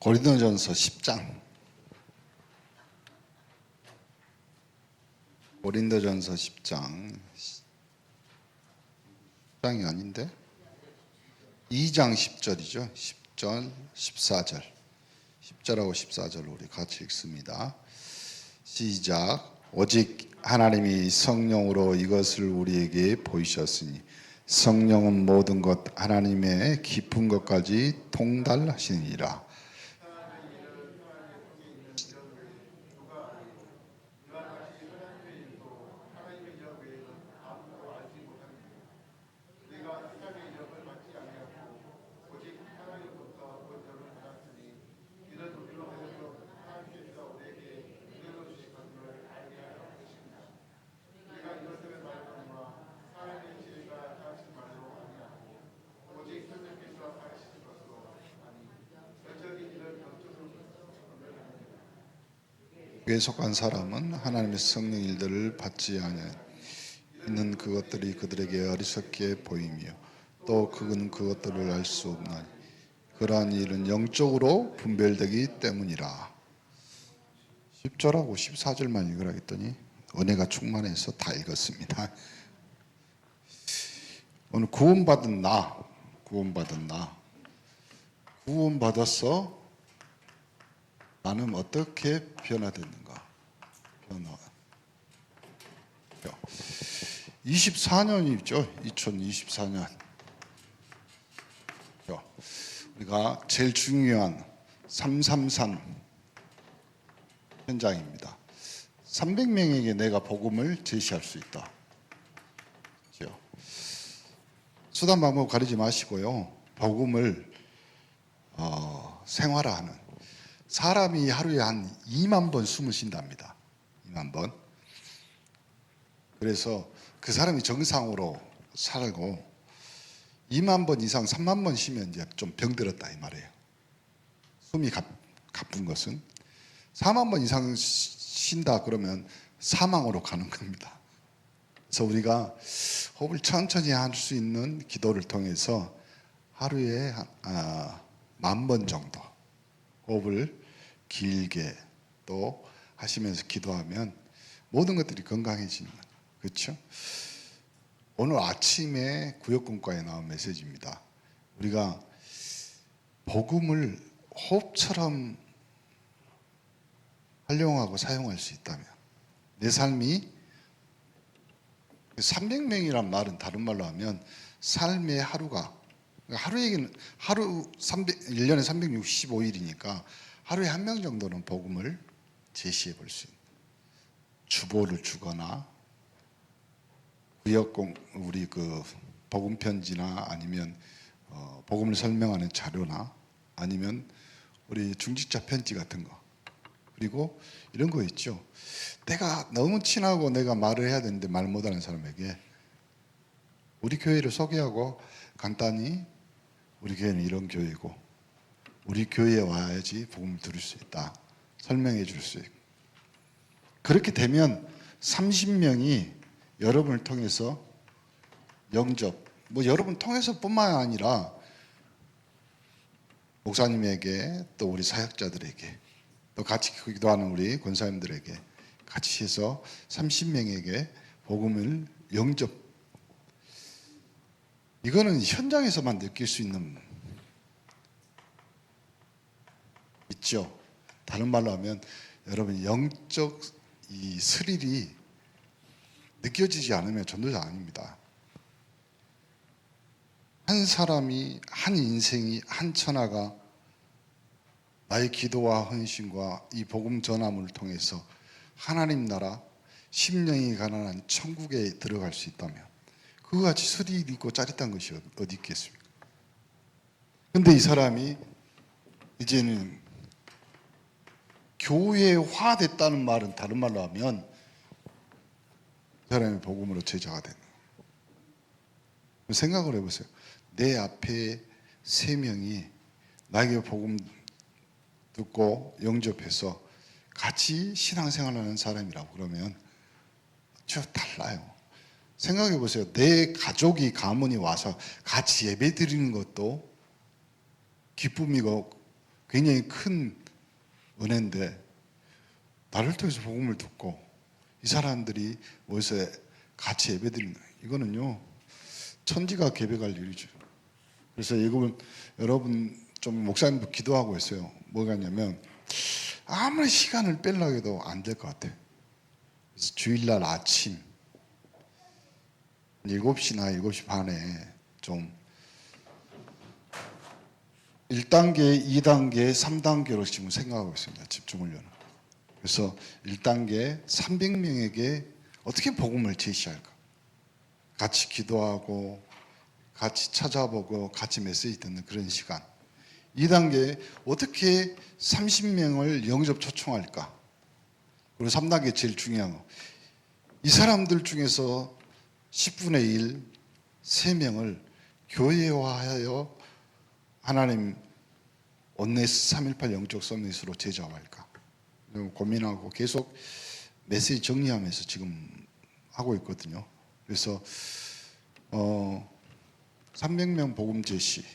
고린도전서 10장. 고린도전서 10장. 10장이 아닌데? 2장 10절이죠. 10절, 14절. 10절하고 14절 우리 같이 읽습니다. 시작. 오직 하나님이 성령으로 이것을 우리에게 보이셨으니 성령은 모든 것 하나님의 깊은 것까지 통달하시니라. 그에 속한 사람은 하나님의 성령 일들을 받지 않는 그것들이 그들에게 어리석게 보이며 또 그는 그것들을 알 수 없나니 그러한 일은 영적으로 분별되기 때문이라. 10절하고 14절만 읽으라 했더니 은혜가 충만해서 다 읽었습니다. 오늘 구원받은 나, 구원받아서 나는 어떻게 변화됐는가? 24년이죠. 2024년. 우리가 제일 중요한 333 현장입니다. 300명에게 내가 복음을 제시할 수 있다. 그렇죠? 수단 방법 가리지 마시고요. 복음을 생활화하는. 사람이 하루에 한 2만 번 숨을 쉰답니다. 2만 번. 그래서 그 사람이 정상으로 살고 2만 번 이상 3만 번 쉬면 이제 좀 병들었다 이 말이에요. 숨이 가쁜 것은 4만 번 이상 쉰다 그러면 사망으로 가는 겁니다. 그래서 우리가 호흡을 천천히 할 수 있는 기도를 통해서 하루에 10,000번 정도 호흡을 길게 또 하시면서 기도하면 모든 것들이 건강해지는 거예요. 그렇죠? 오늘 아침에 구역군과에 나온 메시지입니다. 우리가 복음을 호흡처럼 활용하고 사용할 수 있다면 내 삶이 300명이란 말은 다른 말로 하면 삶의 하루가 하루에는 1년에 365일이니까 하루에 1명 정도는 복음을 제시해 볼 수 있는 주보를 주거나 우리 그 복음 편지나 아니면 복음을 설명하는 자료나 아니면 우리 중직자 편지 같은 거 그리고 이런 거 있죠. 내가 너무 친하고 내가 말을 해야 되는데 말 못하는 사람에게 우리 교회를 소개하고 간단히 우리 교회는 이런 교회고 우리 교회에 와야지 복음을 들을 수 있다. 설명해 줄 수 있고 그렇게 되면 30명이 여러분을 통해서 영접 여러분 통해서뿐만 아니라 목사님에게 또 우리 사역자들에게 또 같이 기도하는 우리 권사님들에게 같이 해서 30명에게 복음을 영접 이거는 현장에서만 느낄 수 있는 있죠. 다른 말로 하면 여러분 영적 이 스릴이 느껴지지 않으면 전도자 아닙니다. 한 사람이 한 인생이 한 천하가 나의 기도와 헌신과 이 복음 전함을 통해서 하나님 나라 심령이 가난한 천국에 들어갈 수 있다면 그와 같이 스릴 있고 짜릿한 것이 어디 있겠습니까? 근데 이 사람이 이제는 교회화 됐다는 말은 다른 말로 하면 그 사람이 복음으로 제자가 되는 거예요. 생각을 해보세요. 내 앞에 3명이 나에게 복음 듣고 영접해서 같이 신앙생활하는 사람이라고 그러면 저 달라요. 생각해 보세요. 내 가족이 가문이 와서 같이 예배 드리는 것도 기쁨이고 굉장히 큰 은혜인데 나를 통해서 복음을 듣고 이 사람들이 모여서 같이 예배드리는 거예요. 이거는요 천지가 계백할 일이죠. 그래서 이건 여러분 좀 목사님도 기도하고 있어요. 뭐가냐면 아무리 시간을 빼려고 해도 안 될 것 같아요. 그래서 주일날 아침 7시나 7시 반에 좀 1단계, 2단계, 3단계로 지금 생각하고 있습니다. 집중훈련을. 그래서 1단계 300명에게 어떻게 복음을 제시할까? 같이 기도하고 같이 찾아보고 같이 메시지 듣는 그런 시간. 2단계 어떻게 30명을 영접 초청할까? 그리고 3단계 제일 중요한 거. 이 사람들 중에서 10분의 1, 3명을 교회화하여 하나님 온네스 318 영적 서밋으로 제자화할까? 고민하고 계속 메시지 정리하면서 지금 하고 있거든요. 그래서 300명 복음 제시,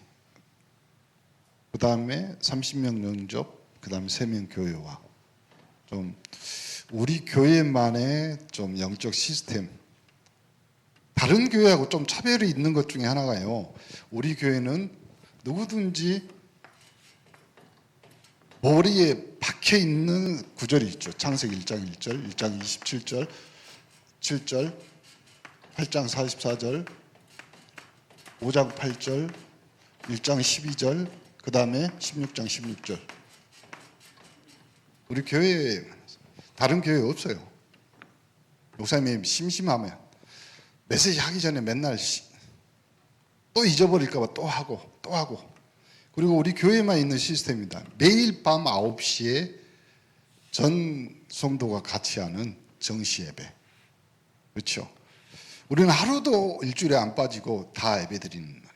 그 다음에 30명 영접, 그 다음에 3명 교회화. 좀 우리 교회만의 좀 영적 시스템. 다른 교회하고 좀 차별이 있는 것 중에 하나가요. 우리 교회는 누구든지 머리에 박혀 있는 구절이 있죠. 창세기 1장 1절, 1장 27절, 7절, 8장 44절, 5장 8절, 1장 12절, 그 다음에 16장 16절. 우리 교회에 다른 교회 없어요. 목사님이 심심하면 메시지 하기 전에 맨날 또 잊어버릴까 봐 또 하고 그리고 우리 교회만 있는 시스템입니다. 매일 밤 9시에 전 성도가 같이 하는 정시 예배. 그렇죠? 우리는 하루도 일주일에 안 빠지고 다 예배 드리는 날이에요.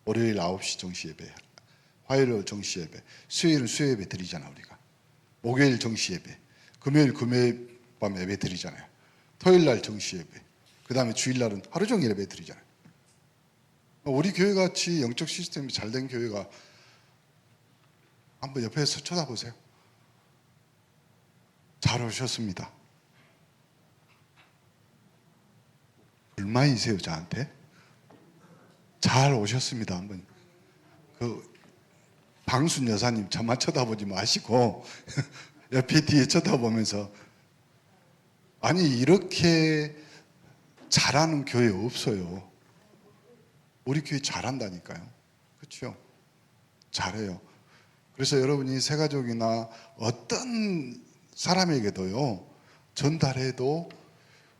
월요일 9시 정시 예배, 화요일 정시 예배, 수요일은 수요 예배 드리잖아 우리가. 목요일 정시 예배, 금요일 밤 예배 드리잖아요. 토요일 날 정시 예배, 그 다음에 주일날은 하루 종일 예배 드리잖아요. 우리 교회같이 영적 시스템이 잘 된 교회가 한번 옆에서 쳐다보세요. 잘 오셨습니다. 얼마이세요 저한테? 잘 오셨습니다. 한번 그 방순 여사님 저만 쳐다보지 마시고 옆에 뒤에 쳐다보면서 아니 이렇게 잘하는 교회 없어요. 우리 교회 잘한다니까요. 그렇죠? 잘해요. 그래서 여러분이 새가족이나 어떤 사람에게도요 전달해도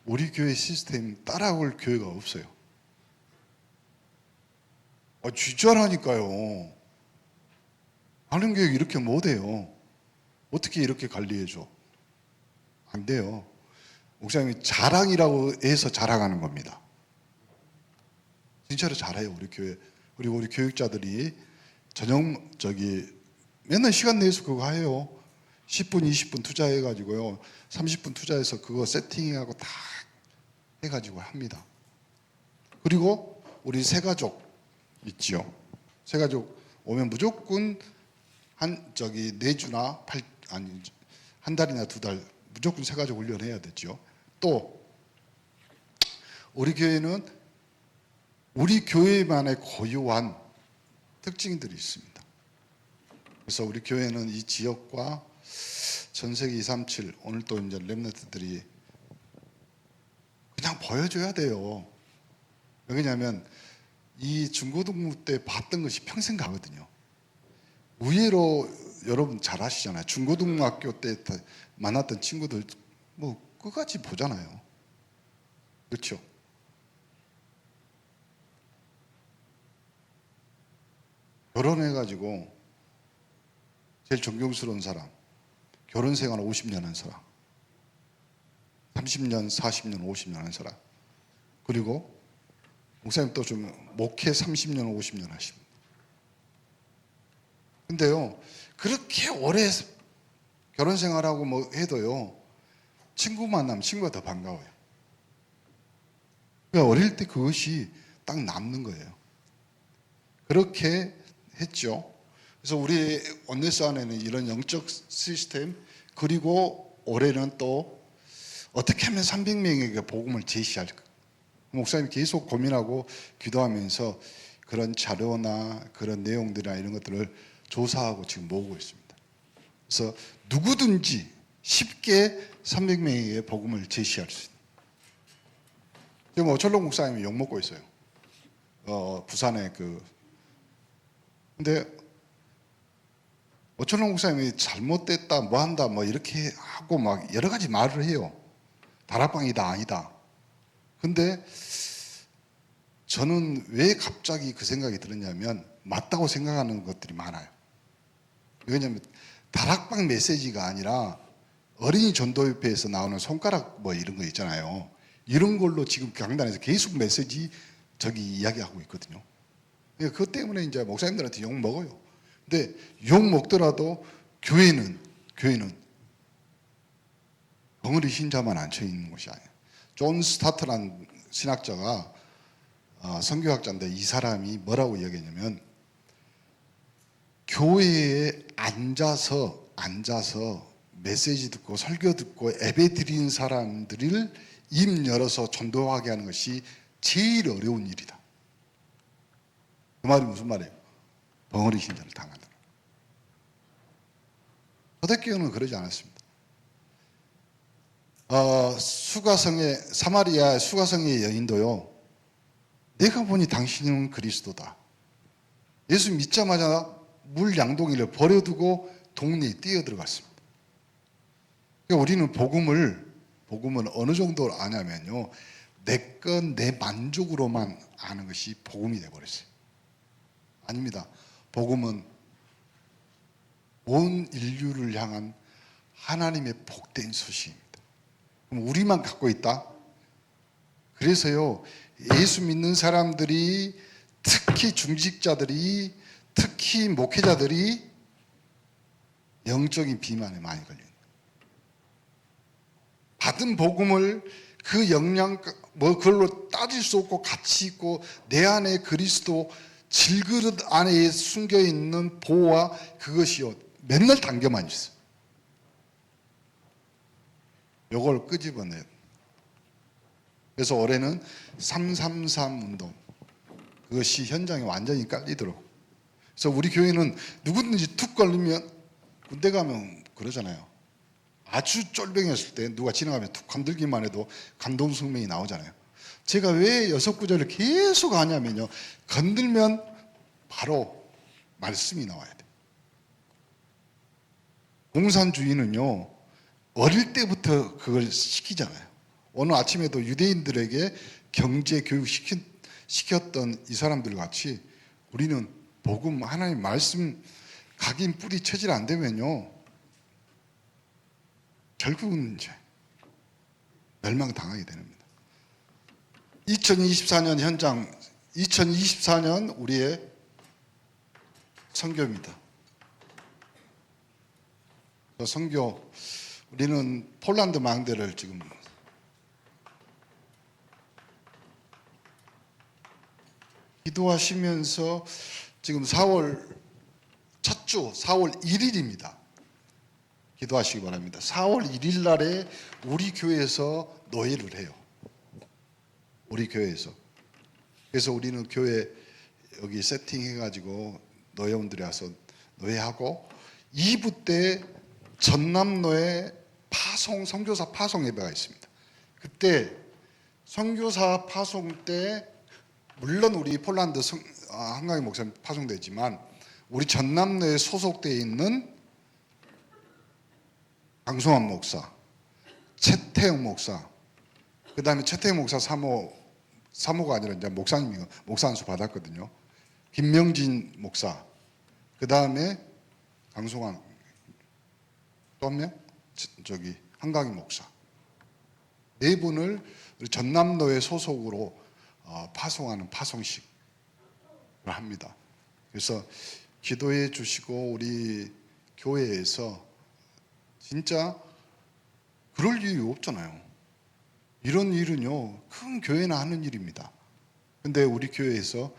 우리 교회 시스템 따라올 교회가 없어요. 진짜라니까요. 하는 교육 이렇게 못해요. 어떻게 이렇게 관리해줘? 안 돼요. 목사님이 자랑이라고 해서 자랑하는 겁니다. 진짜로 잘해요 우리 교회. 그리고 우리 교육자들이 맨날 시간 내서 그거 해요. 10분 20분 투자해가지고요 30분 투자해서 그거 세팅하고 다 해가지고 합니다. 그리고 우리 새가족 있지요. 새가족 오면 무조건 한 4주나 한 달이나 2달 무조건 새가족 훈련해야 되죠. 또 우리 교회는 우리 교회만의 고유한 특징들이 있습니다. 그래서 우리 교회는 이 지역과 전세기 237 오늘 또 이제 렘넌트들이 그냥 보여줘야 돼요. 왜냐하면 이 중고등부 때 봤던 것이 평생 가거든요. 의외로 여러분 잘 아시잖아요. 중고등학교 때 만났던 친구들 뭐 끝까지 보잖아요. 그렇죠? 결혼해가지고 제일 존경스러운 사람, 결혼 생활 50년 한 사람, 30년, 40년, 50년 한 사람, 그리고 목사님 또 좀 목회 30년, 50년 하십니다. 근데요, 그렇게 오래 결혼 생활하고 뭐 해도요, 친구 만나면 친구가 더 반가워요. 그러니까 어릴 때 그것이 딱 남는 거예요. 그렇게 했죠. 그래서 우리 원네스 안에는 이런 영적 시스템, 그리고 올해는 또 어떻게 하면 300명에게 복음을 제시할까. 목사님이 계속 고민하고 기도하면서 그런 자료나 그런 내용들이나 이런 것들을 조사하고 지금 모으고 있습니다. 그래서 누구든지 쉽게 300명에게 복음을 제시할 수 있는. 지금 오철록 목사님이 욕먹고 있어요. 부산에 근데 오철록 목사님이 잘못됐다, 뭐 한다, 뭐 이렇게 하고 막 여러 가지 말을 해요. 다락방이다, 아니다. 근데 저는 왜 갑자기 그 생각이 들었냐면 맞다고 생각하는 것들이 많아요. 왜냐하면 다락방 메시지가 아니라 어린이 전도협회에서 나오는 손가락 뭐 이런 거 있잖아요. 이런 걸로 지금 강단에서 계속 메시지 이야기하고 있거든요. 그러니까 그것 때문에 이제 목사님들한테 욕 먹어요. 근데 욕 먹더라도 교회는 벙어리 신자만 앉혀 있는 곳이 아니에요. 존 스타트라는 신학자가 선교학자인데 이 사람이 뭐라고 이야기했냐면 교회에 앉아서 메시지 듣고 설교 듣고 예배 드리는 사람들을 입 열어서 전도하게 하는 것이 제일 어려운 일이다. 그 말이 무슨 말이에요? 벙어리 신자를 당한다. 초대교회는 그러지 않았습니다. 사마리아 수가성의 여인도요, 내가 보니 당신은 그리스도다. 예수 믿자마자 물 양동이를 버려두고 동네에 뛰어들어갔습니다. 그러니까 우리는 복음을 어느 정도로 아냐면요, 내 만족으로만 아는 것이 복음이 되어버렸어요. 아닙니다. 복음은 온 인류를 향한 하나님의 복된 소식입니다. 그럼 우리만 갖고 있다? 그래서요, 예수 믿는 사람들이, 특히 중직자들이, 특히 목회자들이 영적인 비만에 많이 걸려요. 받은 복음을 그 영양, 그걸로 따질 수 없고 가치 있고 내 안에 그리스도 질그릇 안에 숨겨 있는 보호와 그것이요, 맨날 당겨만 있어요. 요걸 끄집어내요. 그래서 올해는 333 운동, 그것이 현장에 완전히 깔리도록. 그래서 우리 교회는 누구든지 툭 걸리면, 군대 가면 그러잖아요. 아주 쫄병이었을 때 누가 지나가면 툭 건들기만 해도 감동성명이 나오잖아요. 제가 왜 6구절을 계속 하냐면요, 건들면 바로 말씀이 나와야 돼요. 공산주의는요, 어릴 때부터 그걸 시키잖아요. 오늘 아침에도 유대인들에게 경제 교육 시켰던 이 사람들 같이 우리는 복음, 하나님 말씀 각인 뿌리 체질 안 되면요, 결국은 이제 멸망당하게 됩니다. 2024년 현장, 2024년 우리의 선교입니다. 선교, 우리는 폴란드 망대를 지금 기도하시면서 지금 4월 첫 주, 4월 1일입니다. 기도하시기 바랍니다. 4월 1일 날에 우리 교회에서 노예를 해요. 우리 교회에서. 그래서 우리는 교회 여기 세팅해가지고 노예원들이 와서 노예하고 2부 때 전남노예 선교사 파송 예배가 있습니다. 그때 선교사 파송 때 물론 우리 폴란드 한강희 목사님 파송되지만 우리 전남노에 소속되어 있는 강성환 목사, 최태영 목사, 그 다음에 최태영 목사 사모가 아니라 이제 목사님이 목사 안수 받았거든요. 김명진 목사, 그 다음에 강성환, 또 한 명? 한강희 목사. 네 분을 우리 전남노회 소속으로 파송하는 파송식을 합니다. 그래서 기도해 주시고 우리 교회에서 진짜 그럴 일이 없잖아요. 이런 일은요, 큰 교회나 하는 일입니다. 근데 우리 교회에서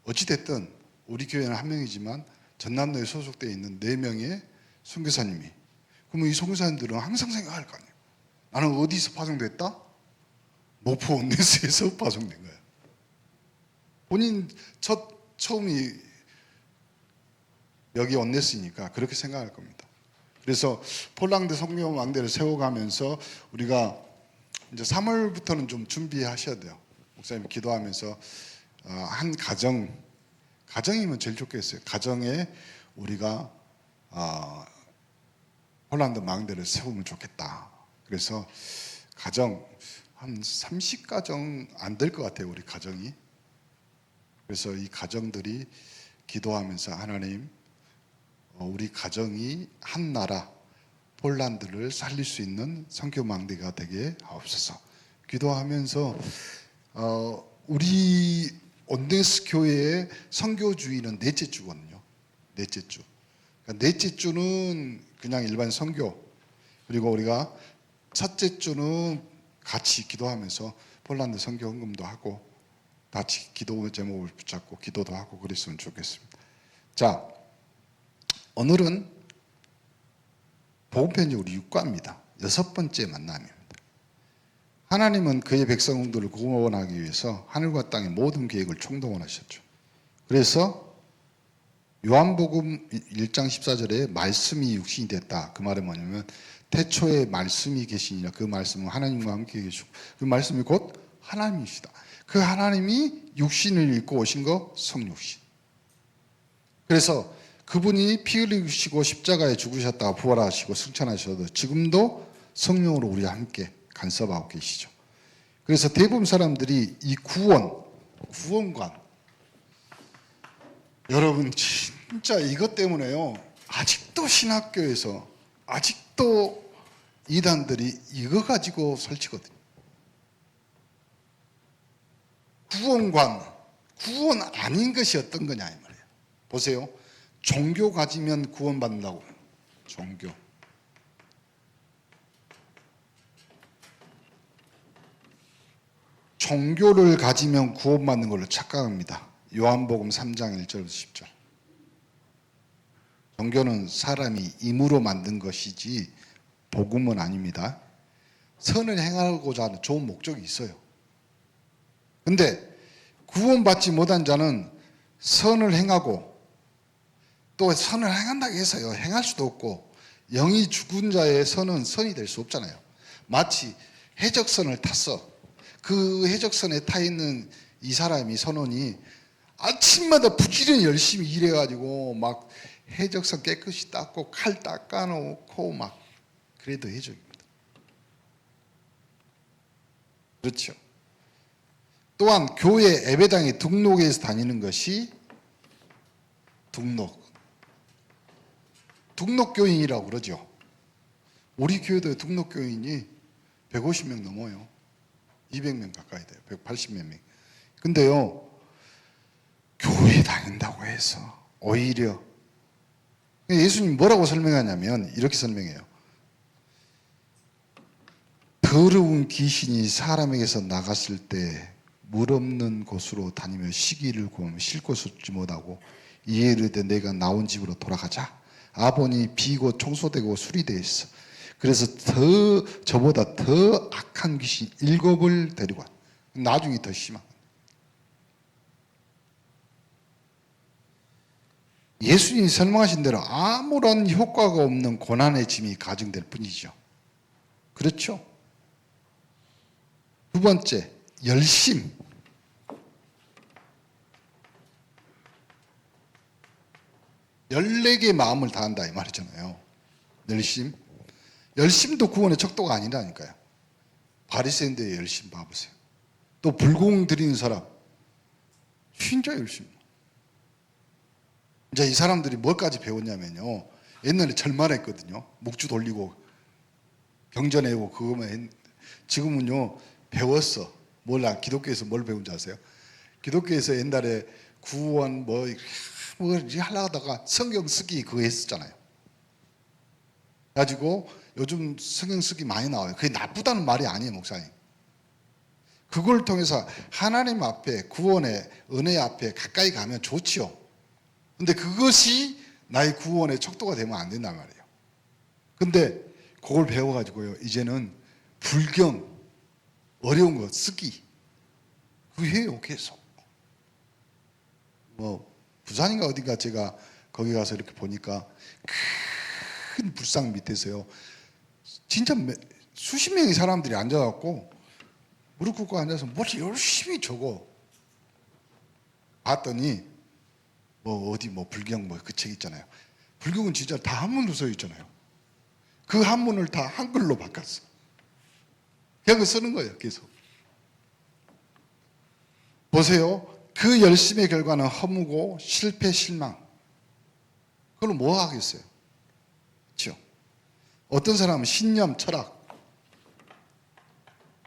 어찌됐든 우리 교회는 한 명이지만 전남도에 소속되어 있는 4명의 선교사님이, 그러면 이 선교사님들은 항상 생각할 거 아니에요. 나는 어디서 파송됐다? 목포 온네스에서 파송된 거예요. 본인 처음이 여기 온네스니까 그렇게 생각할 겁니다. 그래서 폴란드 선교망대를 세워가면서 우리가 이제 3월부터는 좀 준비하셔야 돼요. 목사님 기도하면서 한 가정이면 제일 좋겠어요. 가정에 우리가 폴란드 망대를 세우면 좋겠다. 그래서 가정 한 30가정 안 될 것 같아요. 우리 가정이. 그래서 이 가정들이 기도하면서 하나님, 우리 가정이 한 나라 폴란드를 살릴 수 있는 선교망대가 되게 하옵소서. 기도하면서 우리 온네스 교회의 선교주의는 넷째 주거든요. 넷째 주. 그러니까 넷째 주는 그냥 일반 선교. 그리고 우리가 첫째 주는 같이 기도하면서 폴란드 선교 헌금도 하고 같이 기도 제목을 붙잡고 기도도 하고 그랬으면 좋겠습니다. 자, 오늘은 복음편지 우리 6과입니다. 6번째 만남입니다. 하나님은 그의 백성들을 구원하기 위해서 하늘과 땅의 모든 계획을 총동원하셨죠. 그래서 요한복음 1장 14절에 말씀이 육신이 됐다. 그 말은 뭐냐면 태초에 말씀이 계시니라. 그 말씀은 하나님과 함께 계시고 그 말씀이 곧 하나님이시다. 그 하나님이 육신을 입고 오신 거 성육신. 그래서 그분이 피 흘리시고 십자가에 죽으셨다가 부활하시고 승천하셔도 지금도 성령으로 우리와 함께 간섭하고 계시죠. 그래서 대부분 사람들이 이 구원관, 여러분 진짜 이것 때문에요. 아직도 신학교에서 아직도 이단들이 이거 가지고 설치거든요. 구원 아닌 것이 어떤 거냐 이 말이에요. 보세요. 종교 가지면 구원받는다고. 종교를 가지면 구원받는 걸로 착각합니다. 요한복음 3장 1절부터 10절. 종교는 사람이 임으로 만든 것이지 복음은 아닙니다. 선을 행하고자 하는 좋은 목적이 있어요. 근데 구원받지 못한 자는 선을 행하고 또 선을 행한다고 해서요, 행할 수도 없고 영이 죽은 자의 선은 선이 될 수 없잖아요. 마치 해적선을 탔어. 그 해적선에 타 있는 이 사람이 선원이 아침마다 부지런히 열심히 일해가지고 막 해적선 깨끗이 닦고 칼 닦아놓고 막 그래도 해적입니다. 그렇죠. 또한 교회 예배당에 등록해서 다니는 것이 등록교인이라고 그러죠. 우리 교회도 등록교인이 150명 넘어요. 200명 가까이 돼요. 180몇 명. 근데요, 교회 다닌다고 해서 오히려 예수님 뭐라고 설명하냐면 이렇게 설명해요. 더러운 귀신이 사람에게서 나갔을 때 물 없는 곳으로 다니며 시기를 구하며 쉴 곳을 얻지 못하고 이에 이르되 내가 나온 집으로 돌아가자. 아버니 비고 청소되고 수리되어 있어. 그래서 저보다 더 악한 귀신 7을 데리고 와. 나중에 더 심한. 예수님이 설명하신 대로 아무런 효과가 없는 고난의 짐이 가중될 뿐이죠. 그렇죠? 두 번째, 열심. 14개의 마음을 다한다 이 말이잖아요. 열심도 구원의 척도가 아니라니까요. 바리새인들의 열심 봐보세요. 또 불공 드리는 사람 진짜 열심. 이제 이 사람들이 뭘까지 배웠냐면요, 옛날에 절말했거든요. 묵주 돌리고 경전해고 그거만. 지금은요 배웠어. 기독교에서 뭘 배운 줄 아세요? 기독교에서 옛날에 구원 뭐 하려고 하다가 성경 쓰기 그거 했었잖아요. 가지고 요즘 성경 쓰기 많이 나와요. 그게 나쁘다는 말이 아니에요, 목사님. 그걸 통해서 하나님 앞에 구원의 은혜 앞에 가까이 가면 좋지요. 근데 그것이 나의 구원의 척도가 되면 안 된단 말이에요. 근데 그걸 배워가지고요, 이제는 불경, 어려운 거 쓰기 그 해요. 계속. 뭐 부산인가 어딘가 제가 거기 가서 이렇게 보니까 큰 불상 밑에서요, 진짜 수십 명의 사람들이 앉아갖고 무릎 꿇고 앉아서 뭘 열심히 적어. 봤더니 뭐 어디 뭐 불경 뭐 그 책 있잖아요. 불경은 진짜 다 한문으로 써 있잖아요. 그 한문을 다 한글로 바꿨어. 그냥 쓰는 거예요, 계속. 보세요. 그 열심의 결과는 허무고 실패, 실망. 그걸로 뭐 하겠어요? 그렇죠? 어떤 사람은 신념, 철학.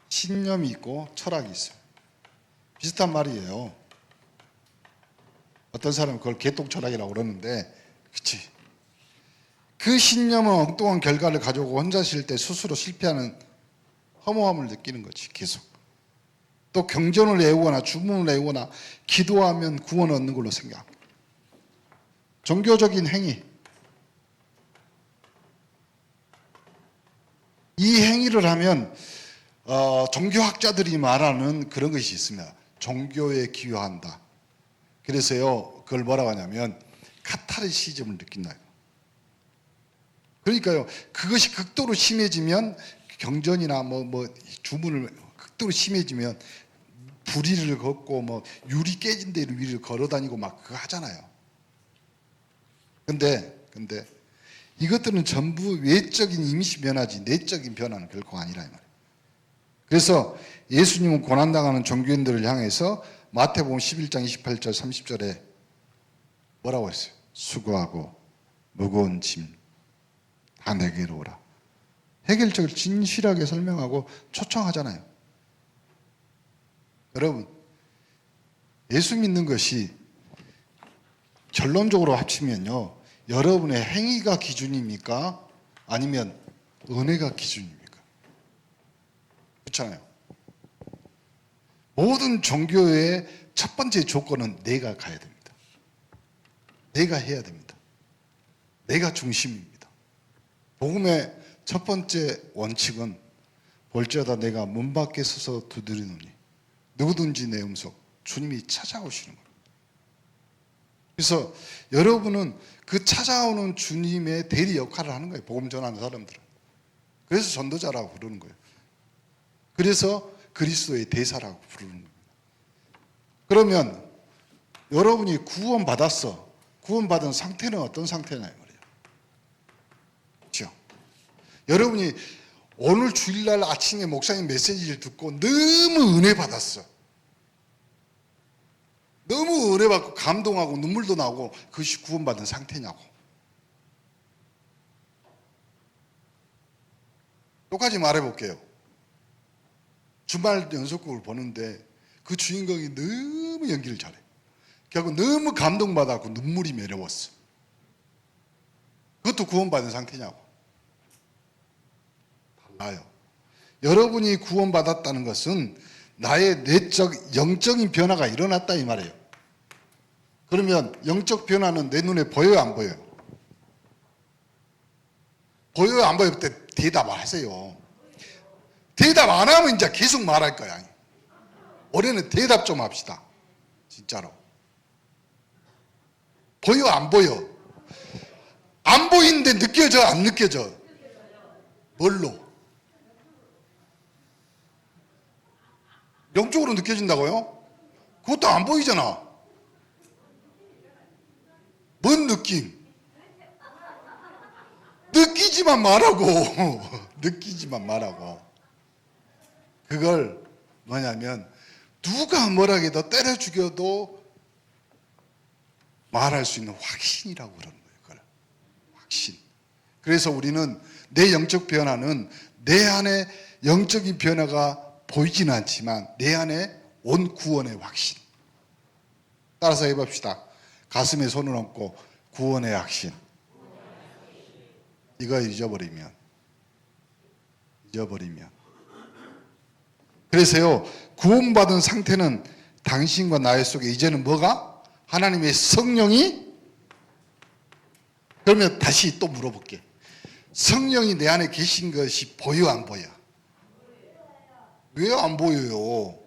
신념이 있고 철학이 있어요. 비슷한 말이에요. 어떤 사람은 그걸 개똥철학이라고 그러는데, 그치? 그 신념은 엉뚱한 결과를 가져오고 혼자 있을 때 스스로 실패하는 허무함을 느끼는 거지, 계속. 또 경전을 외우거나 주문을 외우거나 기도하면 구원을 얻는 걸로 생각합니다. 종교적인 행위. 이 행위를 하면 종교학자들이 말하는 그런 것이 있습니다. 종교에 기여한다. 그래서요, 그걸 뭐라고 하냐면 카타르시즘을 느낀다. 그러니까요, 그것이 극도로 심해지면 경전이나 뭐 주문을 극도로 심해지면 불의를 걷고 뭐 유리 깨진 데로 위를 걸어다니고 막 그거 하잖아요. 근데 이것들은 전부 외적인 이미지 변화지 내적인 변화는 결코 아니라 이 말이에요. 그래서 예수님은 고난당하는 종교인들을 향해서 마태복음 11장 28절 30절에 뭐라고 했어요? 수고하고 무거운 짐 다 내게로 오라. 해결책을 진실하게 설명하고 초청하잖아요. 여러분, 예수 믿는 것이 결론적으로 합치면요, 여러분의 행위가 기준입니까? 아니면 은혜가 기준입니까? 그렇잖아요. 모든 종교의 첫 번째 조건은 내가 가야 됩니다. 내가 해야 됩니다. 내가 중심입니다. 복음의 첫 번째 원칙은 볼지어다 내가 문 밖에 서서 두드리노니 누구든지 내 음성 주님이 찾아오시는 거예요. 그래서 여러분은 그 찾아오는 주님의 대리 역할을 하는 거예요. 복음 전하는 사람들은. 그래서 전도자라고 부르는 거예요. 그래서 그리스도의 대사라고 부르는 겁니다. 그러면 여러분이 구원받았어. 구원받은 상태는 어떤 상태냐 이 말이에요. 그렇죠? 여러분이 오늘 주일날 아침에 목사님 메시지를 듣고 너무 은혜 받았어. 너무 은혜 받고 감동하고 눈물도 나고 그것이 구원받은 상태냐고. 똑같이 말해볼게요. 주말 연속극을 보는데 그 주인공이 너무 연기를 잘해. 결국 너무 감동받았고 눈물이 매려웠어. 그것도 구원받은 상태냐고. 달라요. 여러분이 구원받았다는 것은 나의 내적 영적인 변화가 일어났다 이 말이에요. 그러면 영적 변화는 내 눈에 보여요 안 보여요? 보여요 안 보여요? 그때 대답 하세요. 대답 안 하면 이제 계속 말할 거야. 올해는 대답 좀 합시다. 진짜로. 보여 안 보여? 안 보이는데 느껴져 안 느껴져? 뭘로? 영적으로 느껴진다고요? 그것도 안 보이잖아. 뭔 느낌? 느끼지만 말하고 느끼지만 말하고. 그걸 뭐냐면 누가 뭐라 해도 때려 죽여도 말할 수 있는 확신이라고 그러는 거예요. 그걸. 확신. 그래서 우리는 내 영적 변화는 내 안에 영적인 변화가 보이지는 않지만 내 안에 온 구원의 확신. 따라서 해봅시다. 가슴에 손을 얹고 구원의 확신. 이거 잊어버리면 그래서요, 구원받은 상태는 당신과 나의 속에 이제는 뭐가? 하나님의 성령이 그러면 다시 또 물어볼게. 성령이 내 안에 계신 것이 보여 안 보여? 왜 안 보여요?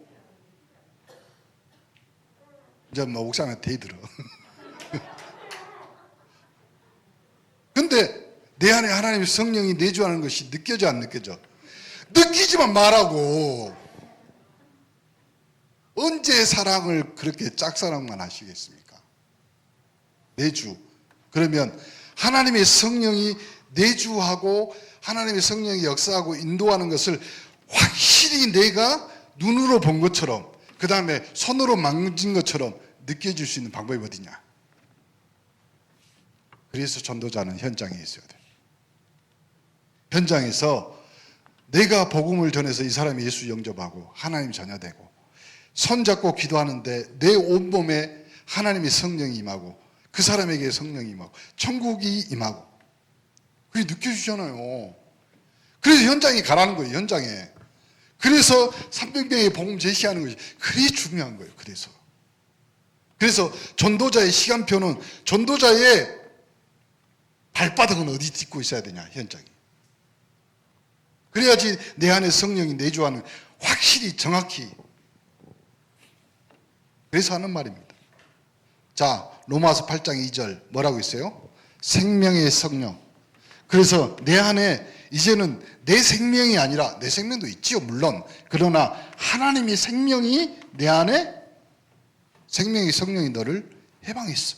이제 뭐 목사님한테 대들어. 근데 내 안에 하나님의 성령이 내주하는 것이 느껴져 안 느껴져? 느끼지만 말하고. 언제 사랑을 그렇게 짝사랑만 하시겠습니까? 내주. 그러면 하나님의 성령이 내주하고 하나님의 성령이 역사하고 인도하는 것을 확실히 내가 눈으로 본 것처럼, 그 다음에 손으로 만진 것처럼 느껴질 수 있는 방법이 어디냐? 그래서 전도자는 현장에 있어야 돼. 현장에서 내가 복음을 전해서 이 사람이 예수 영접하고 하나님 자녀 되고, 손잡고 기도하는데 내 온몸에 하나님의 성령이 임하고 그 사람에게 성령이 임하고 천국이 임하고, 그게 느껴지잖아요. 그래서 현장에 가라는 거예요. 현장에. 그래서 300명의 복음 제시하는 것이 그게 중요한 거예요. 그래서 전도자의 시간표는, 전도자의 발바닥은 어디 딛고 있어야 되냐? 현장에. 그래야지 내 안에 성령이 내주하는 확실히 정확히. 그래서 하는 말입니다. 자, 로마서 8장 2절 뭐라고 있어요? 생명의 성령. 그래서 내 안에 이제는 내 생명이 아니라, 내 생명도 있지요 물론, 그러나 하나님의 생명이 내 안에, 생명의 성령이 너를 해방했어.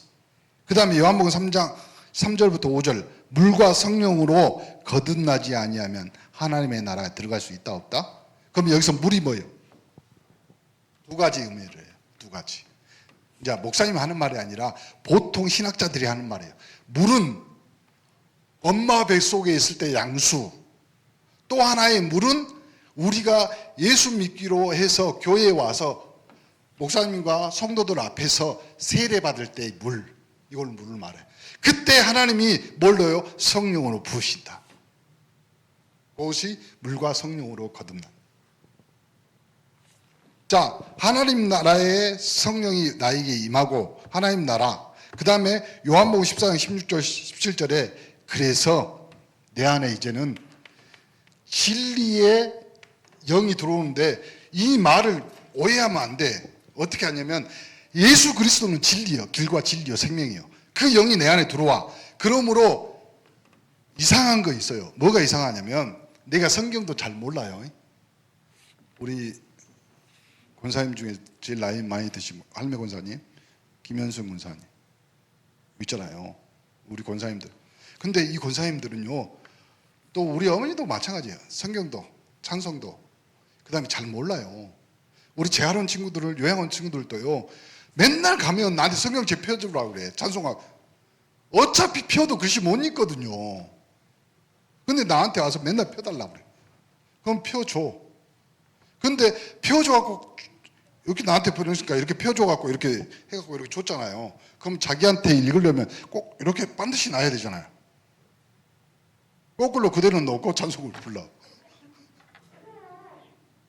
그 다음에 요한복음 3장 3절부터 5절, 물과 성령으로 거듭나지 아니하면 하나님의 나라에 들어갈 수 있다 없다? 그럼 여기서 물이 뭐예요? 두 가지 의미를 해요. 두 가지. 이제 목사님이 하는 말이 아니라 보통 신학자들이 하는 말이에요. 물은 엄마 뱃속에 있을 때 양수, 또 하나의 물은 우리가 예수 믿기로 해서 교회에 와서 목사님과 성도들 앞에서 세례받을 때의 물, 이걸 물을 말해요. 그때 하나님이 뭘 넣어요? 성령으로 부으신다. 그것이 물과 성령으로 거듭난다. 자, 하나님 나라의 성령이 나에게 임하고, 하나님 나라. 그 다음에 요한복음 14장 16절 17절에 그래서 내 안에 이제는 진리의 영이 들어오는데, 이 말을 오해하면 안 돼. 어떻게 하냐면 예수 그리스도는 진리요, 길과 진리요, 생명이요. 그 영이 내 안에 들어와. 그러므로 이상한 거 있어요. 뭐가 이상하냐면 내가 성경도 잘 몰라요. 우리 권사님 중에 제일 나이 많이 드신 할매 권사님, 김현수 권사님 있잖아요. 우리 권사님들. 근데 이 권사님들은요, 또 우리 어머니도 마찬가지예요. 성경도 찬송도 그 다음에 잘 몰라요. 우리 재활원 친구들을, 요양원 친구들도요, 맨날 가면 나한테 성경책 펴주라고 그래. 찬송하고. 어차피 펴도 글씨 못 읽거든요. 근데 나한테 와서 맨날 펴달라고 그래. 그럼 펴줘. 근데 펴줘갖고 이렇게 나한테 보내니까 이렇게 펴줘갖고 이렇게 해갖고 이렇게 줬잖아요. 그럼 자기한테 읽으려면 꼭 이렇게 반드시 놔야 되잖아요. 거꾸로 그대로 놓고 찬송을 불러.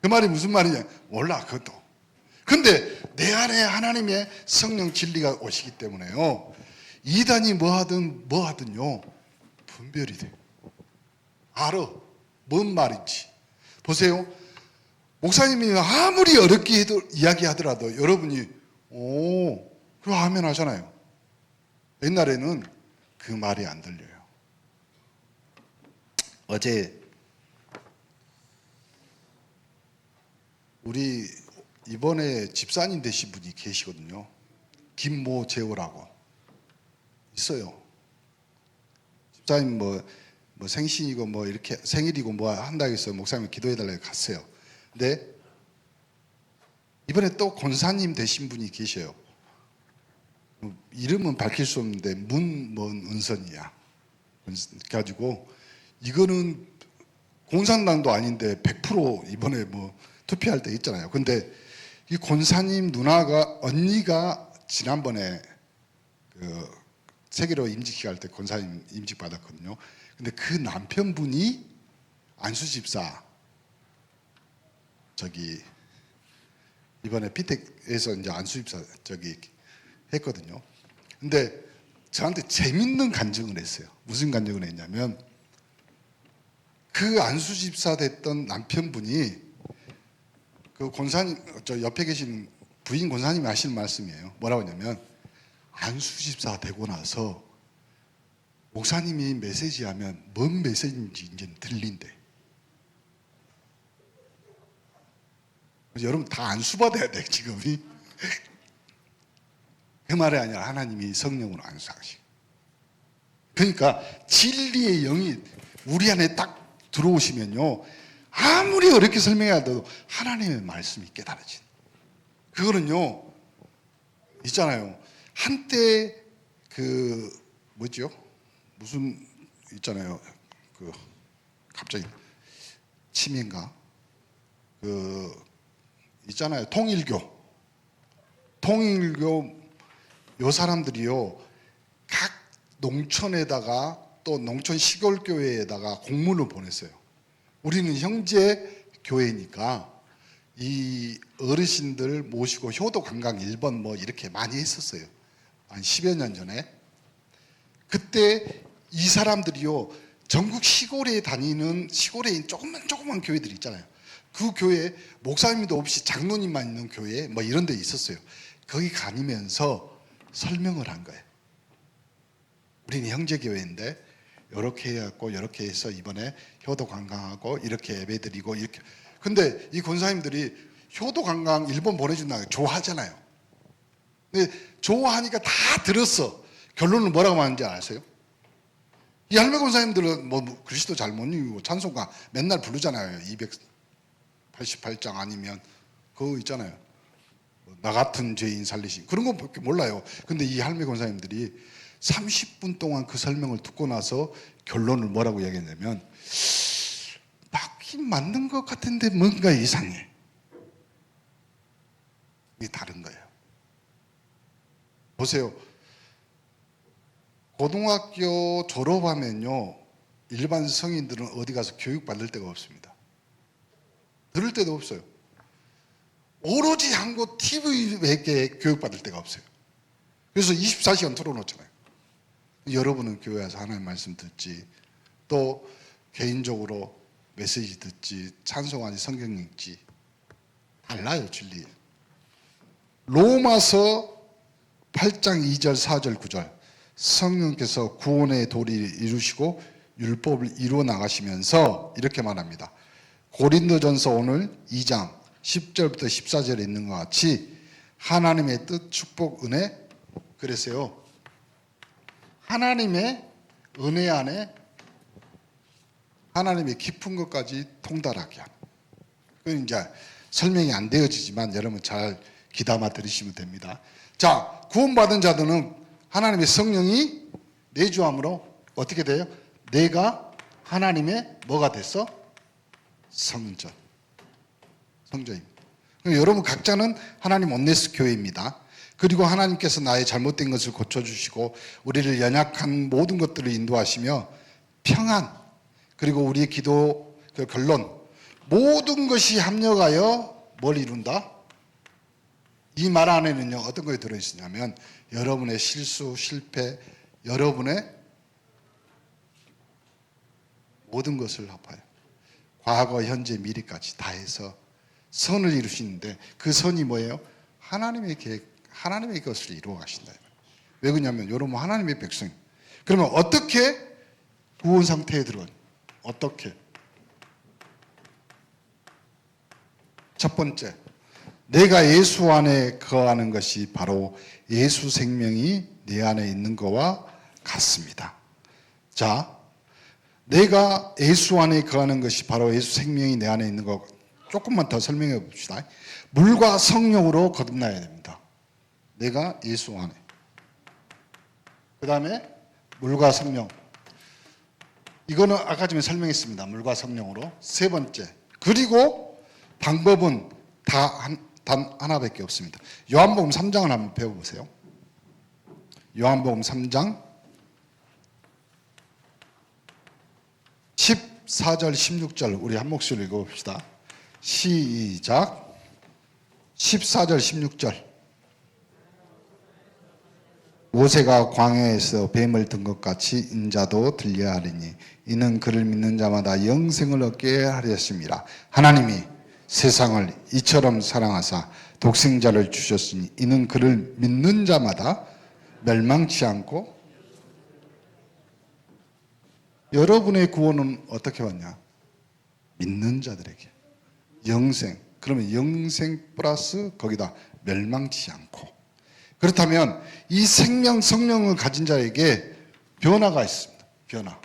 그 말이 무슨 말이냐? 몰라, 그것도. 근데 내 안에 하나님의 성령 진리가 오시기 때문에요, 이단이 뭐 하든요, 분별이 돼. 알아. 뭔 말인지. 보세요. 목사님이 아무리 어렵게 이야기하더라도 여러분이 그거 하면 하잖아요. 옛날에는 그 말이 안 들려요. 어제 우리 이번에 집사님 되신 분이 계시거든요. 김모재호라고 있어요. 집사님 뭐 생신이고 뭐 이렇게 생일이고 뭐 한다고 해서 목사님 기도해달라고 갔어요. 근데 이번에 또 권사님 되신 분이 계셔요. 이름은 밝힐 수 없는데 은선이야. 그래가지고 이거는 공산당도 아닌데 100% 이번에 뭐 투표할 때 있잖아요. 근데 이 권사님 언니가 지난번에 그 세계로 임직식 할 때 권사님 임직 받았거든요. 근데 그 남편분이 안수 집사 이번에 피텍에서 이제 안수 집사 했거든요. 근데 저한테 재밌는 간증을 했어요. 무슨 간증을 했냐면 그 안수 집사 됐던 남편분이 그 권사님, 저 옆에 계신 부인 권사님이 하시는 말씀이에요. 뭐라고 하냐면 안수 집사 되고 나서 목사님이 메시지하면 뭔 메시지인지 이제 들린대. 여러분 다 안수받아야 돼 지금이. 그 말이 아니라 하나님이 성령으로 안수하시고, 그러니까 진리의 영이 우리 안에 딱 들어오시면요, 아무리 어렵게 설명해도 하나님의 말씀이 깨달아진. 그거는요 있잖아요. 한때 그 뭐죠? 무슨 있잖아요. 그 갑자기 치매인가? 그 있잖아요. 통일교 요 사람들이요 각 농촌에다가 또 농촌 시골 교회에다가 공문을 보냈어요. 우리는 형제 교회니까 이 어르신들 모시고 효도 관광 1번 뭐 이렇게 많이 했었어요. 한 10여 년 전에. 그때 이 사람들이요 전국 시골에 다니는 시골에 있는 조그만 교회들 있잖아요. 그 교회 목사님도 없이 장로님만 있는 교회 뭐 이런 데 있었어요. 거기 다니면서 설명을 한 거예요. 우리는 형제교회인데 이렇게 해갖고 이렇게 해서 이번에 효도 관광하고 이렇게 예배드리고 이렇게. 근데 이 권사님들이 효도 관광 일본 보내준다고 좋아하잖아요. 근데 좋아하니까 다 들었어. 결론은 뭐라고 하는지 아세요? 이 할매 권사님들은 뭐 그리스도 잘 못 읽고 찬송가 맨날 부르잖아요. 288장 아니면 그거 있잖아요. 나 같은 죄인 살리신 그런 거밖에 몰라요. 근데 이 할매 권사님들이 30분 동안 그 설명을 듣고 나서 결론을 뭐라고 이야기했냐면 맞긴 맞는 것 같은데 뭔가 이상해. 이게 다른 거예요. 보세요. 고등학교 졸업하면요 일반 성인들은 어디 가서 교육받을 데가 없습니다. 들을 데도 없어요. 오로지 한국 TV밖에 교육받을 데가 없어요. 그래서 24시간 틀어놓잖아요. 여러분은 교회 와서 하나님 말씀 듣지, 또 개인적으로 메시지 듣지, 찬송하지, 성경 읽지. 달라요 진리. 로마서 8장 2절 4절 9절 성령께서 구원의 도리를 이루시고 율법을 이루어 나가시면서 이렇게 말합니다. 고린도전서 오늘 2장 10절부터 14절에 있는 것 같이 하나님의 뜻, 축복, 은혜. 그랬어요. 하나님의 은혜 안에 하나님의 깊은 것까지 통달하게 하는. 그건 이제 설명이 안 되어지지만 여러분 잘 귀담아 들으시면 됩니다. 자, 구원받은 자들은 하나님의 성령이 내주함으로 어떻게 돼요? 내가 하나님의 뭐가 됐어? 성전입니다. 여러분 각자는 하나님 온네스 교회입니다. 그리고 하나님께서 나의 잘못된 것을 고쳐주시고 우리를 연약한 모든 것들을 인도하시며 평안, 그리고 우리의 기도 그 결론, 모든 것이 합력하여 뭘 이룬다? 이 말 안에는요 어떤 것이 들어있으냐면 여러분의 실수, 실패, 여러분의 모든 것을 합하여 과거, 현재, 미래까지 다 해서 선을 이루시는데 그 선이 뭐예요? 하나님의 계획, 하나님의 것을 이루어 가신다. 왜 그러냐면 여러분 하나님의 백성. 그러면 어떻게 구원 상태에 들어가요? 어떻게? 첫 번째, 내가 예수 안에 거하는 것이 바로 예수 생명이 내 안에 있는 것과 같습니다. 자, 내가 예수 안에 거하는 것이 바로 예수 생명이 내 안에 있는 것. 조금만 더 설명해 봅시다. 물과 성령으로 거듭나야 됩니다. 내가 예수 안에. 그 다음에 물과 성령. 이거는 아까 전에 설명했습니다. 물과 성령으로. 세 번째. 그리고 방법은 단 하나밖에 없습니다. 요한복음 3장을 한번 배워보세요. 요한복음 3장 14절 16절 우리 한 목소리로 읽어봅시다. 시작. 14절 16절 모세가 광야에서 뱀을 든 것 같이 인자도 들려야 하리니 이는 그를 믿는 자마다 영생을 얻게 하렸습니다. 하나님이 세상을 이처럼 사랑하사 독생자를 주셨으니 이는 그를 믿는 자마다 멸망치 않고. 여러분의 구원은 어떻게 왔냐? 믿는 자들에게 영생. 그러면 영생 플러스 거기다 멸망치 않고. 그렇다면 이 생명 성령을 가진 자에게 변화가 있습니다. 변화.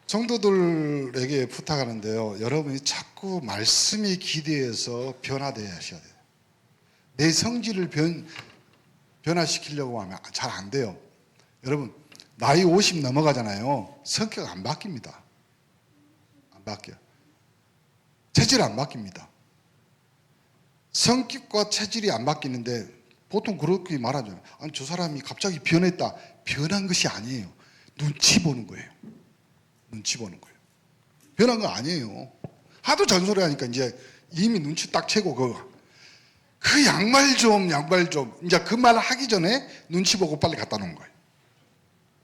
성도들에게 부탁하는데요, 여러분이 자꾸 말씀이 기대해서 변화되어야 하셔야 돼요. 내 성질을 변화시키려고 하면 잘 안 돼요. 여러분, 나이 50 넘어가잖아요. 성격 안 바뀝니다. 안 바뀌어요. 체질 안 바뀝니다. 성격과 체질이 안 바뀌는데 보통 그렇게 말하잖아요. 아니, 저 사람이 갑자기 변했다. 변한 것이 아니에요. 눈치 보는 거예요. 눈치 보는 거예요. 변한 거 아니에요. 하도 잔소리 하니까 이제 이미 눈치 딱 채고 그 양말 좀 이제 그 말 하기 전에 눈치 보고 빨리 갖다 놓은 거예요.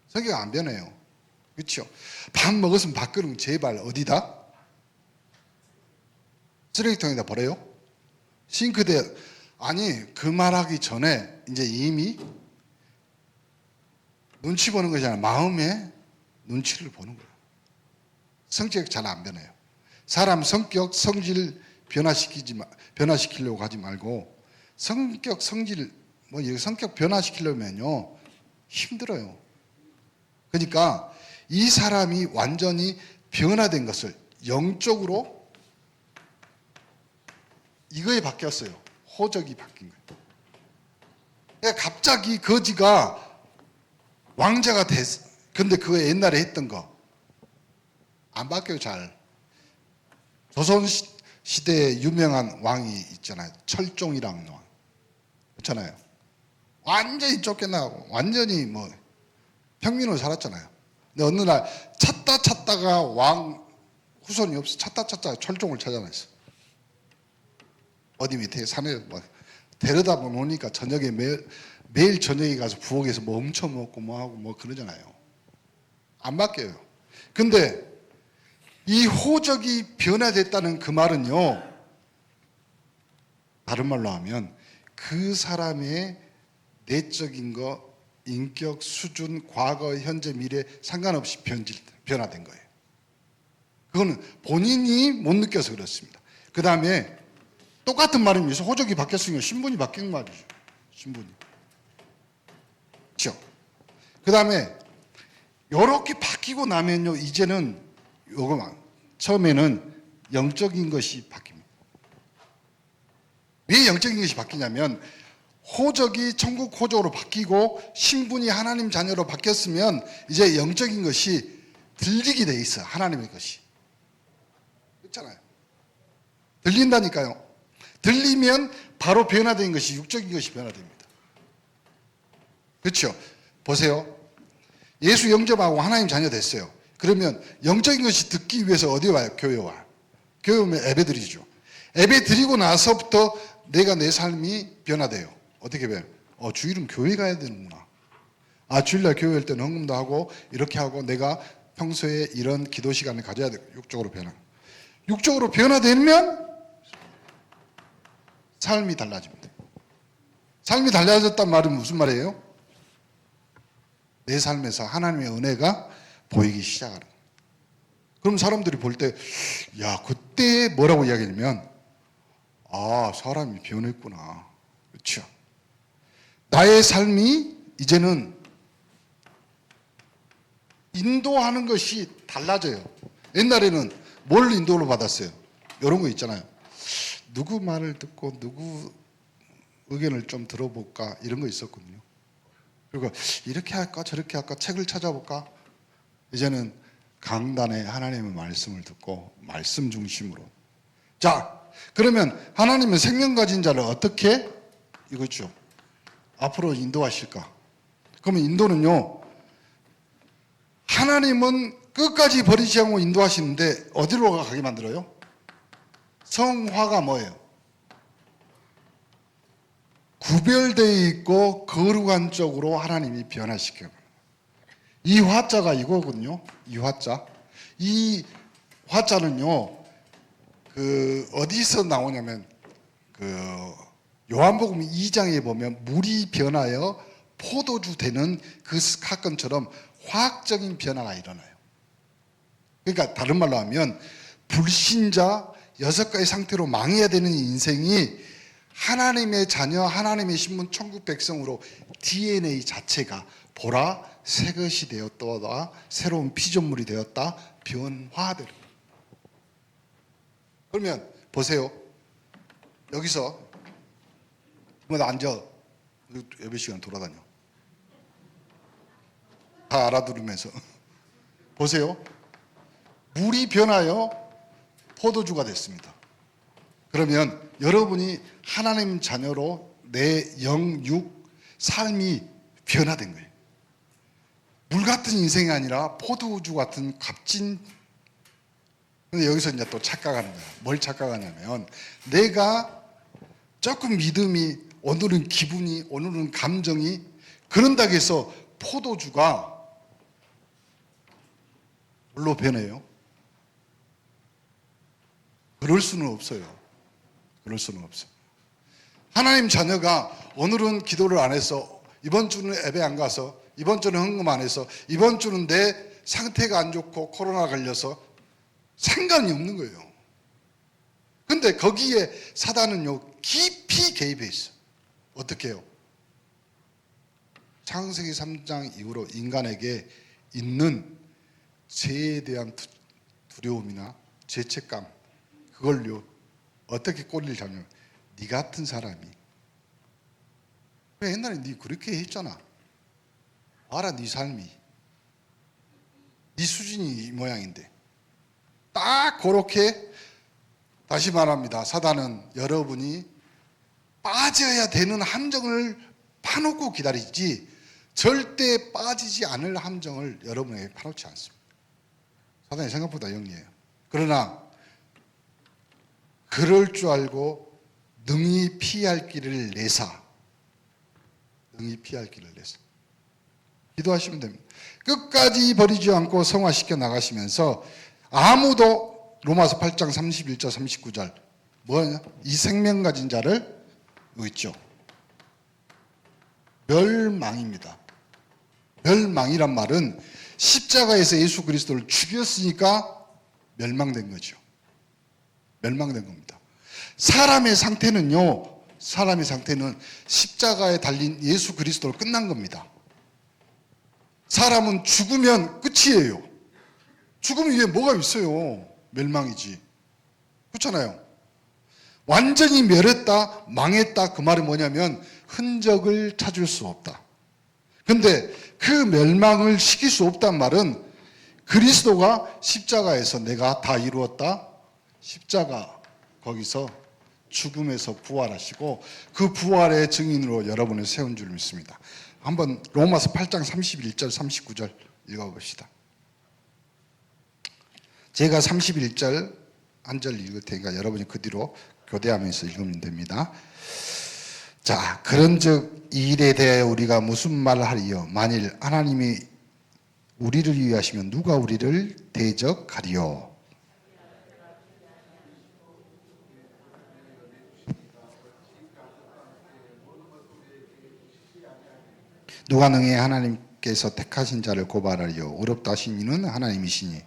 성격 안 변해요. 그렇죠? 밥 먹었으면 밥그릇 제발 어디다? 쓰레기통에다 버려요? 싱크대. 아니, 그 말하기 전에 이제 이미 눈치 보는 것이 아니라 마음에 눈치를 보는 거예요. 성격 잘 안 변해요. 사람 성격, 성질 변화시키려고 하지 말고 성격, 성질, 성격 변화시키려면요 힘들어요. 그러니까 이 사람이 완전히 변화된 것을 영적으로 이거에 바뀌었어요. 호적이 바뀐 거예요. 그러니까 갑자기 거지가 왕자가 됐어. 근데 그거 옛날에 했던 거 안 바뀌어요, 잘. 조선 시대에 유명한 왕이 있잖아요. 철종이라는 왕. 그렇잖아요. 완전히 쫓겨나고 완전히 평민으로 살았잖아요. 근데 어느 날 찾다가 왕 후손이 없어. 찾다가 철종을 찾아냈어. 어디 밑에 산에 데려다 보니까 저녁에 매일 저녁에 가서 부엌에서 훔쳐 먹고 하고 그러잖아요. 안 바뀌어요. 근데 이 호적이 변화됐다는 그 말은요, 다른 말로 하면 그 사람의 내적인 거, 인격, 수준, 과거, 현재, 미래 상관없이 변화된 거예요. 그거는 본인이 못 느껴서 그렇습니다. 그 다음에 똑같은 말입니다. 호적이 바뀌었으니까 신분이 바뀐 말이죠. 신분이. 그렇죠? 그 다음에 이렇게 바뀌고 나면요, 이제는 처음에는 영적인 것이 바뀝니다. 왜 영적인 것이 바뀌냐면 호적이 천국 호적으로 바뀌고 신분이 하나님 자녀로 바뀌었으면 이제 영적인 것이 들리게 돼 있어요. 하나님의 것이. 그렇잖아요. 들린다니까요. 들리면 바로 변화된 것이 육적인 것이 변화됩니다. 그렇죠? 보세요. 예수 영접하고 하나님 자녀 됐어요. 그러면 영적인 것이 듣기 위해서 어디 와요? 교회 와요. 교회 오면 예배 드리죠. 예배 드리고 나서부터 내 삶이 변화돼요. 어떻게 변해요? 주일은 교회 가야 되는구나. 주일날 교회 올 때는 헌금도 하고 이렇게 하고 내가 평소에 이런 기도 시간을 가져야 돼요. 육적으로 변화. 육적으로 변화되면 삶이 달라집니다. 삶이 달라졌단 말은 무슨 말이에요? 내 삶에서 하나님의 은혜가 보이기 시작하는 거예요. 그럼 사람들이 볼 때, 그때 뭐라고 이야기하냐면, 사람이 변했구나. 그렇죠? 나의 삶이 이제는 인도하는 것이 달라져요. 옛날에는 뭘 인도로 받았어요? 이런 거 있잖아요. 누구 말을 듣고 누구 의견을 좀 들어볼까 이런 거 있었거든요. 그리고 이렇게 할까 저렇게 할까 책을 찾아볼까. 이제는 강단에 하나님의 말씀을 듣고 말씀 중심으로. 자, 그러면 하나님은 생명 가진 자를 어떻게 이거죠? 앞으로 인도하실까? 그러면 인도는요, 하나님은 끝까지 버리지 않고 인도하시는데 어디로 가게 만들어요? 성화가 뭐예요? 구별되어 있고 거룩한 쪽으로 하나님이 변화시켜요. 이 화자가 이거거든요. 이 화자. 이 화자는요, 어디서 나오냐면, 요한복음 2장에 보면 물이 변하여 포도주 되는 그 사건처럼 화학적인 변화가 일어나요. 그러니까 다른 말로 하면, 불신자 6가지 상태로 망해야 되는 인생이 하나님의 자녀, 하나님의 신분, 천국 백성으로 DNA 자체가 보라, 새 것이 되었다, 새로운 피조물이 되었다, 변화되는 거예요. 그러면 보세요. 여기서 뭐 앉아, 예배 시간 돌아다녀. 다 알아들으면서 보세요. 물이 변하여 포도주가 됐습니다. 그러면 여러분이 하나님 자녀로 내 영, 육, 삶이 변화된 거예요. 물 같은 인생이 아니라 포도주 같은 값진. 근데 여기서 이제 또 착각하는 거야. 뭘 착각하냐면, 내가 조금 믿음이, 오늘은 기분이, 오늘은 감정이 그런다고 해서 포도주가 물로 변해요? 그럴 수는 없어요. 그럴 수는 없어요. 하나님 자녀가 오늘은 기도를 안 해서, 이번 주는 예배 안 가서, 이번 주는 헌금 안 해서, 이번 주는 내 상태가 안 좋고 코로나 걸려서 상관이 없는 거예요. 근데 거기에 사단은요, 깊이 개입해 있어. 어떻게 해요? 창세기 3장 이후로 인간에게 있는 죄에 대한 두려움이나 죄책감, 그걸요 어떻게 꼬리를 잡냐면, 네 같은 사람이, 왜 옛날에 네 그렇게 했잖아, 알아, 네 삶이, 네 수준이 이 모양인데. 딱 그렇게, 다시 말합니다, 사단은 여러분이 빠져야 되는 함정을 파놓고 기다리지 절대 빠지지 않을 함정을 여러분에게 파놓지 않습니다. 사단이 생각보다 영리해요. 그러나 그럴 줄 알고 능히 피할 길을 내사, 능히 피할 길을 내사 기도하시면 됩니다. 끝까지 버리지 않고 성화시켜 나가시면서, 아무도, 로마서 8장 31절 39절 뭐냐, 이 생명 가진 자를 뭐 있죠? 멸망입니다. 멸망이란 말은 십자가에서 예수 그리스도를 죽였으니까 멸망된 거죠. 멸망된 겁니다. 사람의 상태는요, 사람의 상태는 십자가에 달린 예수 그리스도로 끝난 겁니다. 사람은 죽으면 끝이에요. 죽음 위에 뭐가 있어요? 멸망이지. 그렇잖아요. 완전히 멸했다, 망했다, 그 말이 뭐냐면 흔적을 찾을 수 없다. 근데 그 멸망을 시킬 수 없단 말은, 그리스도가 십자가에서 내가 다 이루었다, 십자가 거기서 죽음에서 부활하시고 그 부활의 증인으로 여러분을 세운 줄 믿습니다. 한번 로마서 8장 31절 39절 읽어봅시다. 제가 31절 한 절 읽을 테니까 여러분이 그 뒤로 교대하면서 읽으면 됩니다. 자, 그런즉 이 일에 대하여 우리가 무슨 말을 하리요? 만일 하나님이 우리를 위하시면 누가 우리를 대적하리요? 누가 능히 하나님께서 택하신 자를 고발하리요? 어렵다 하신 이는 하나님이시니.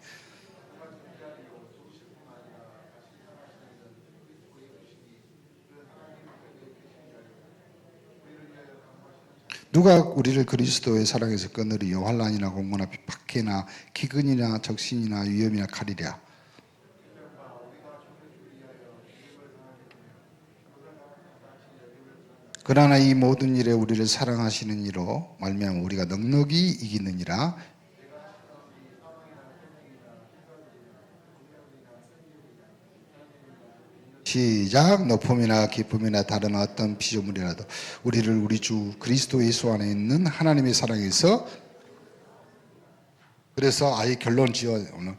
누가 우리를 그리스도의 사랑에서 끊으리요? 환난이나 공고나 박해나 기근이나 적신이나 위험이나 칼이랴. 그러나 이 모든 일에 우리를 사랑하시는 이로 말미암아 우리가 넉넉히 이기느니라. 시작. 높음이나 기쁨이나 다른 어떤 피조물이라도 우리를 우리 주 그리스도 예수 안에 있는 하나님의 사랑에서. 그래서 아예 결론 지어, 오늘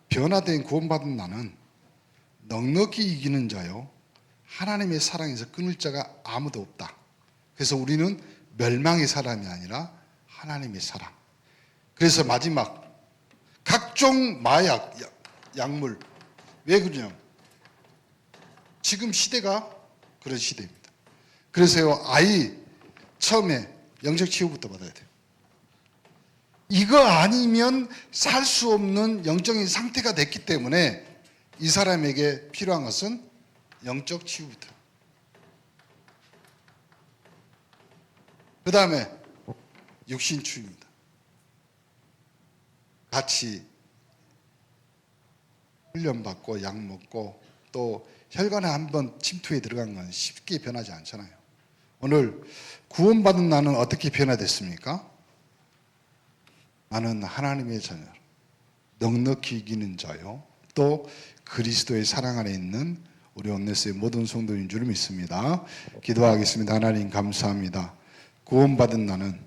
변화된 구원받은 나는 넉넉히 이기는 자요, 하나님의 사랑에서 끊을 자가 아무도 없다. 그래서 우리는 멸망의 사람이 아니라 하나님의 사랑. 그래서 마지막 각종 마약, 약물. 왜 그러냐면 지금 시대가 그런 시대입니다. 그래서요, 아이 처음에 영적 치유부터 받아야 돼요. 이거 아니면 살 수 없는 영적인 상태가 됐기 때문에 이 사람에게 필요한 것은 영적 치유부터. 그 다음에 육신 치유입니다. 같이 훈련받고 약 먹고 또 혈관에 한번 침투해 들어간 건 쉽게 변하지 않잖아요. 오늘 구원받은 나는 어떻게 변화됐습니까? 나는 하나님의 자녀, 넉넉히 이기는 자요, 또 그리스도의 사랑 안에 있는 우리 온네스의 모든 성도인 줄 믿습니다. 기도하겠습니다. 하나님 감사합니다. 구원받은 나는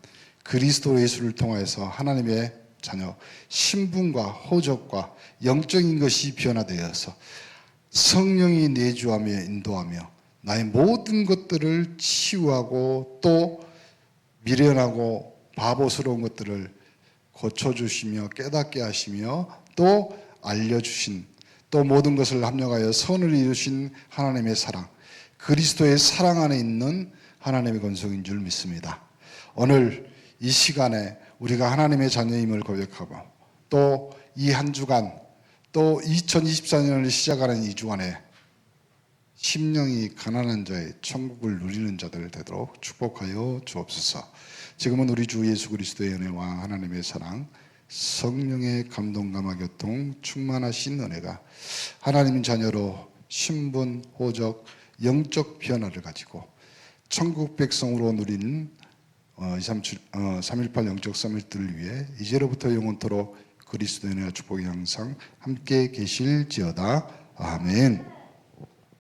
그리스도 예수를 통하여서 하나님의 자녀, 신분과 호적과 영적인 것이 변화되어서 성령이 내주하며 인도하며 나의 모든 것들을 치유하고 또 미련하고 바보스러운 것들을 고쳐주시며 깨닫게 하시며 또 알려주신 또 모든 것을 합력하여 선을 이루신 하나님의 사랑, 그리스도의 사랑 안에 있는 하나님의 권속인 줄 믿습니다. 오늘 이 시간에 우리가 하나님의 자녀임을 고백하고 또 이 한 주간 또 2024년을 시작하는 이 주간에 심령이 가난한 자의 천국을 누리는 자들 되도록 축복하여 주옵소서. 지금은 우리 주 예수 그리스도의 은혜와 하나님의 사랑, 성령의 감동감화 교통 충만하신 은혜가 하나님 자녀로 신분, 호적, 영적 변화를 가지고 천국 백성으로 누린 318 영적 서밋들을 위해 이제로부터 영원토록 그리스도의 은혜와 축복이 항상 함께 계실지어다. 아멘.